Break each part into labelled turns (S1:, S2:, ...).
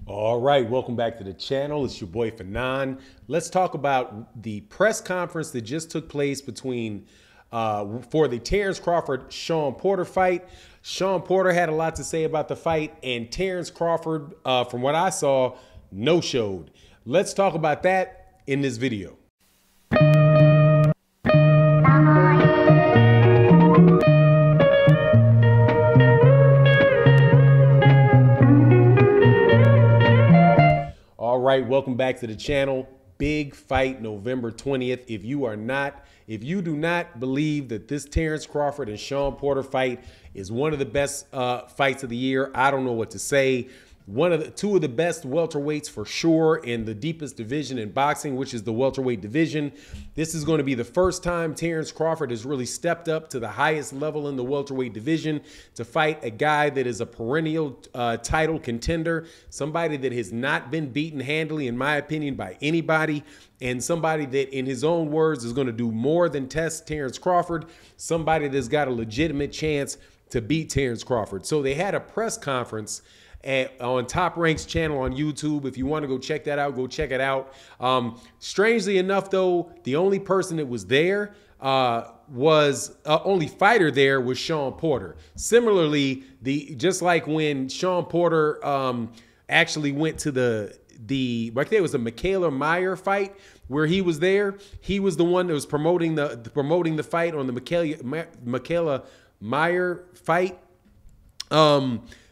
S1: All right, welcome back to the channel. It's your boy Fanon. Let's talk about the press conference that just took place between for the Terence Crawford Shawn Porter fight. Shawn Porter had a lot to say about the fight, and Terence Crawford, from what I saw, no-showed. Let's talk about that in this video. All right, welcome back to the channel. Big fight November 20th. If you do not believe that this Terence Crawford and Shawn Porter fight is one of the best fights of the year, I don't know what to say. Two of the best welterweights for sure in the deepest division in boxing, which is the welterweight division. This is going to be the first time Terence Crawford has really stepped up to the highest level in the welterweight division to fight a guy that is a perennial title contender, somebody that has not been beaten handily, in my opinion, by anybody, and somebody that, in his own words, is going to do more than test Terence Crawford, somebody that's got a legitimate chance to beat Terence Crawford. So they had a press conference on Top Rank's channel on YouTube. If you want to go check that out, go check it out. Strangely enough, though, the only person that was there only fighter there was Shawn Porter. Similarly, just like when Shawn Porter actually went to like there was a Michaela Meyer fight where he was there. He was the one that was promoting the fight on the Michaela Meyer fight.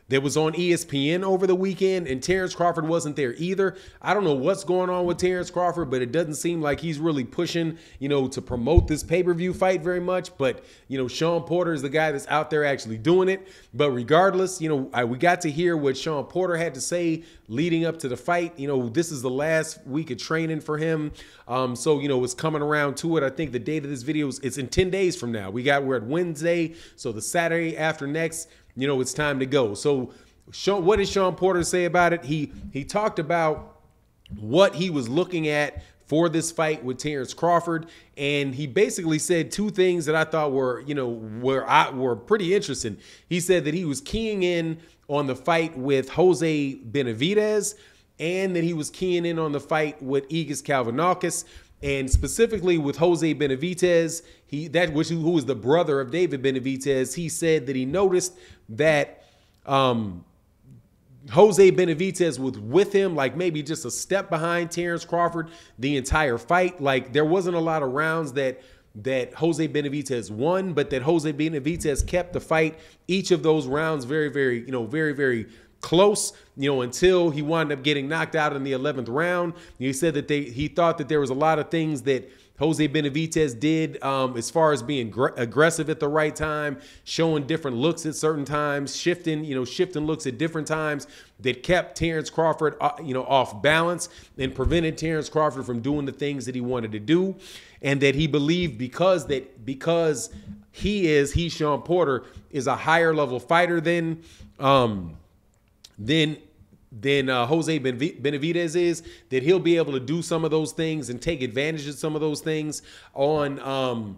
S1: That was on ESPN over the weekend, and Terence Crawford wasn't there either. I don't know what's going on with Terence Crawford, but it doesn't seem like he's really pushing, to promote this pay-per-view fight very much. But, Shawn Porter is the guy that's out there actually doing it. But regardless, we got to hear what Shawn Porter had to say leading up to the fight. This is the last week of training for him. So, it's coming around to it. I think the date of this video it's in 10 days from now. We're at Wednesday, so the Saturday after next, it's time to go. So what did Shawn Porter say about it? He talked about what he was looking at for this fight with Terence Crawford, and he basically said two things that I thought were pretty interesting. He said that he was keying in on the fight with Jose Benavidez, and that he was keying in on the fight with Kavaliauskus. And specifically with Jose Benavidez, who was the brother of David Benavidez, he said that he noticed that Jose Benavidez was with him, like maybe just a step behind Terence Crawford the entire fight. Like there wasn't a lot of rounds that Jose Benavidez won, but that Jose Benavidez kept the fight, each of those rounds very, very close, until he wound up getting knocked out in the 11th round. He said that he thought that there was a lot of things that Jose Benavidez did as far as being aggressive at the right time, showing different looks at certain times, shifting looks at different times that kept Terence Crawford, off balance and prevented Terence Crawford from doing the things that he wanted to do. And that he believed because Shawn Porter is a higher level fighter than Jose Benavidez is, that he'll be able to do some of those things and take advantage of some of those things on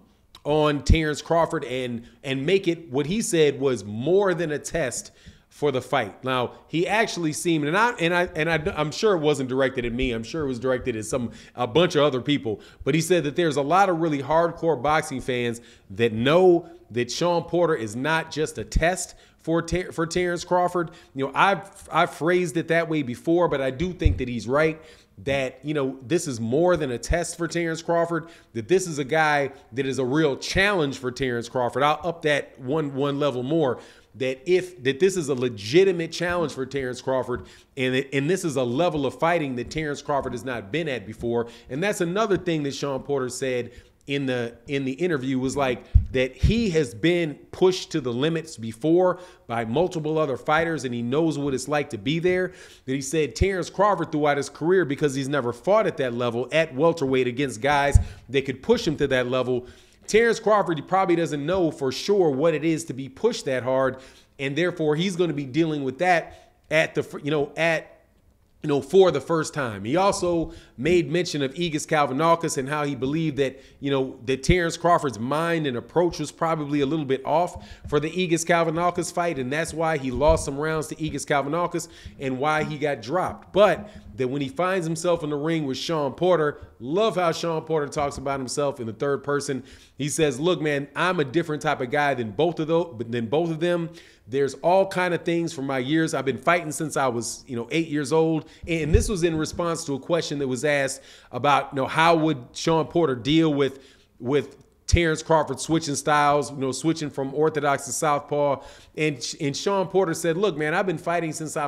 S1: Terence Crawford and make it what he said was more than a test for the fight. Now, he actually seemed, and I'm sure it wasn't directed at me. I'm sure it was directed at a bunch of other people. But he said that there's a lot of really hardcore boxing fans that know that Shawn Porter is not just a test for Terence Crawford. I've phrased it that way before, but I do think that he's right. That this is more than a test for Terence Crawford. That this is a guy that is a real challenge for Terence Crawford. I'll up that one level more. That this is a legitimate challenge for Terence Crawford, and this is a level of fighting that Terence Crawford has not been at before. And that's another thing that Shawn Porter said in the interview, was like that he has been pushed to the limits before by multiple other fighters, and he knows what it's like to be there. That he said Terence Crawford throughout his career, because he's never fought at that level at welterweight against guys that could push him to that level, Terence Crawford, he probably doesn't know for sure what it is to be pushed that hard, and therefore he's going to be dealing with that at for the first time. He also made mention of Aegis Kavaliauskus and how he believed that, that Terence Crawford's mind and approach was probably a little bit off for the Aegis Kavaliauskus fight, and that's why he lost some rounds to Aegis Kavaliauskus and why he got dropped. But that when he finds himself in the ring with Shawn Porter, love how Shawn Porter talks about himself in the third person. He says, look, man, I'm a different type of guy than both of them. There's all kind of things from my years. I've been fighting since I was, 8 years old. And this was in response to a question that was asked about, how would Shawn Porter deal with Terence Crawford switching styles, switching from orthodox to southpaw. And Shawn Porter said, look, man, I've been fighting since I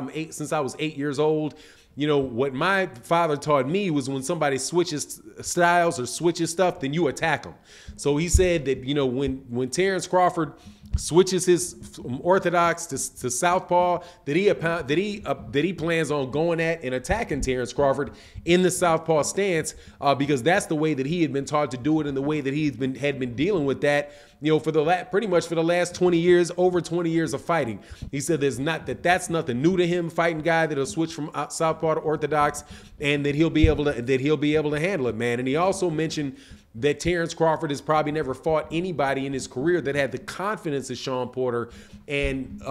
S1: was 8 years old. What my father taught me was when somebody switches styles or switches stuff, then you attack them. So he said that, when Terence Crawford switches his orthodox to southpaw, that he plans on going at and attacking Terence Crawford in the southpaw stance, because that's the way that he had been taught to do it, and the way that he had been dealing with that, pretty much for the last 20 years, over 20 years of fighting. He said that's nothing new to him, fighting guy that'll switch from southpaw to orthodox, and that he'll be able to handle it, man. And he also mentioned that Terence Crawford has probably never fought anybody in his career that had the confidence of Shawn Porter, and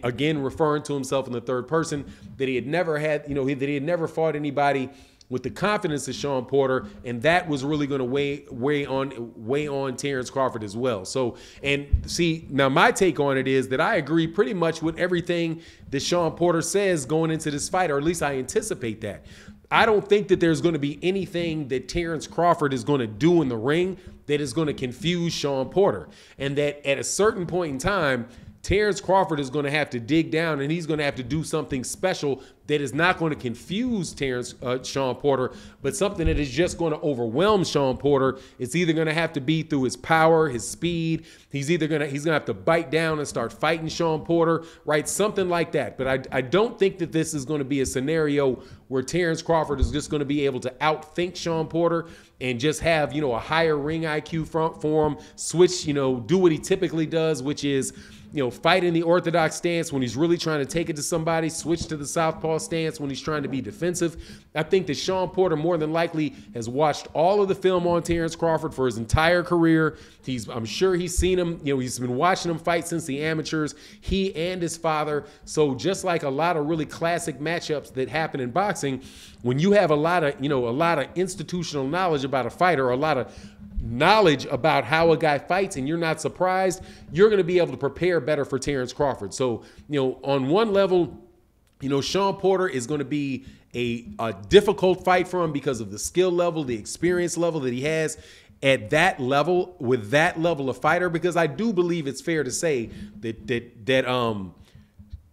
S1: again referring to himself in the third person, that he had never had, that he had never fought anybody with the confidence of Shawn Porter, and that was really going to weigh on Terence Crawford as well. So, and see, now my take on it is that I agree pretty much with everything that Shawn Porter says going into this fight, or at least I anticipate that. I don't think that there's going to be anything that Terence Crawford is going to do in the ring that is going to confuse Shawn Porter. And that at a certain point in time, Terence Crawford is going to have to dig down, and he's going to have to do something special that is not going to confuse Shawn Porter, but something that is just going to overwhelm Shawn Porter. It's either going to have to be through his power, his speed. He's going to have to bite down and start fighting Shawn Porter, right? Something like that. But I don't think that this is going to be a scenario where Terence Crawford is just going to be able to outthink Shawn Porter and just have, a higher ring IQ for him, switch, do what he typically does, which is, fight in the orthodox stance when he's really trying to take it to somebody, switch to the southpaw stance when he's trying to be defensive. I think that Shawn Porter more than likely has watched all of the film on Terence Crawford for his entire career. I'm sure he's seen him, he's been watching him fight since the amateurs, he and his father. So just like a lot of really classic matchups that happen in boxing, when you have a lot of institutional knowledge about a fighter, or a lot of knowledge about how a guy fights, and you're not surprised, you're going to be able to prepare better for Terence Crawford. So, on one level, Shawn Porter is going to be a difficult fight for him because of the skill level, the experience level that he has at that level, with that level of fighter, because I do believe it's fair to say that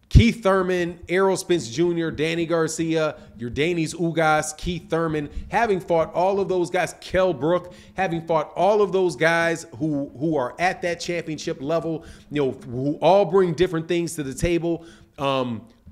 S1: Keith Thurman, Errol Spence Jr., Danny Garcia, Yordanis Ugas, Keith Thurman, having fought all of those guys, Kell Brook, having fought all of those guys who are at that championship level, who all bring different things to the table,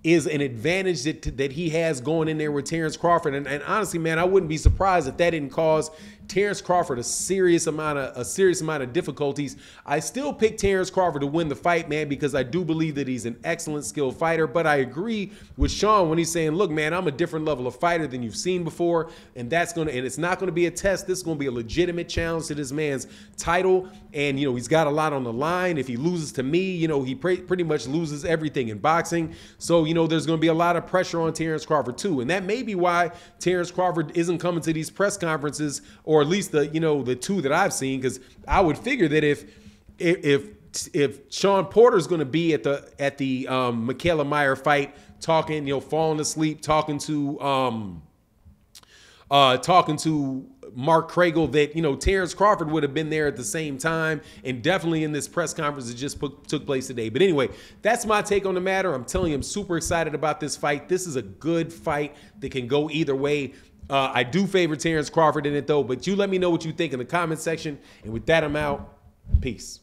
S1: is an advantage that he has going in there with Terence Crawford. And honestly, man, I wouldn't be surprised if that didn't cause Terence Crawford a serious amount of difficulties. I still pick Terence Crawford to win the fight, man, because I do believe that he's an excellent skilled fighter. But I agree with Shawn when he's saying, look, man, I'm a different level of fighter than you've seen before, and it's not going to be a test. This is going to be a legitimate challenge to this man's title. And he's got a lot on the line. If he loses to me, he pretty much loses everything in boxing. So there's going to be a lot of pressure on Terence Crawford too, and that may be why Terence Crawford isn't coming to these press conferences, or at least the two that I've seen, because I would figure that if Shawn Porter's going to be at the Michaela Meyer fight, talking, falling asleep, talking to Mark Kragel, that Terence Crawford would have been there at the same time, and definitely in this press conference that just took place today. But anyway, that's my take on the matter. I'm telling you, I'm super excited about this fight. This is a good fight that can go either way. I do favor Terence Crawford in it though, but you let me know what you think in the comment section. And with that, I'm out. Peace.